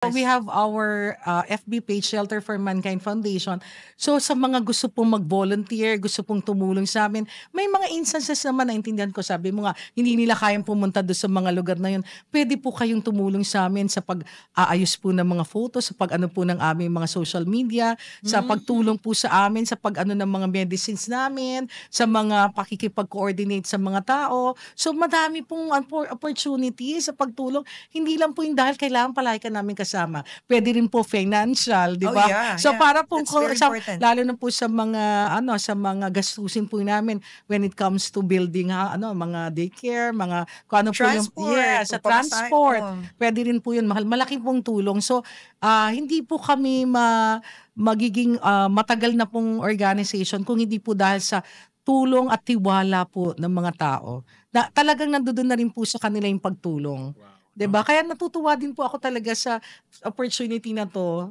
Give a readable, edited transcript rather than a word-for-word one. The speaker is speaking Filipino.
We have our FB page, Shelter for Mankind Foundation. So sa mga gusto pong mag-volunteer, gusto pong tumulong sa amin, may mga instances naman, naintindihan ko, sabi mo nga, hindi nila kayang pumunta doon sa mga lugar na yun. Pwede po kayong tumulong sa amin sa pag-aayos po ng mga photos, sa pag-ano po ng aming mga social media, sa pagtulong po sa amin, sa pag-ano ng mga medicines namin, sa mga pakikipag-coordinate sa mga tao. So madami pong opportunity sa pagtulong. Hindi lang po yung dahil kailangan palagi ka namin kasama. Pwede rin po financial, di Oh, ba? yeah, So yeah. para po That's very important. lalo na po sa mga sa mga gastusin po namin when it comes to building mga daycare, mga kung ano po yung Transport, sa pagpapasay, transport. oh. Pwede rin po yun, malaking pong tulong. So hindi po kami magiging matagal na pong organization kung hindi po dahil sa tulong at tiwala po ng mga tao. Talagang nandoon na rin po sa kanila yung pagtulong. 'Di ba? Kaya natutuwa din po ako talaga sa opportunity na 'to.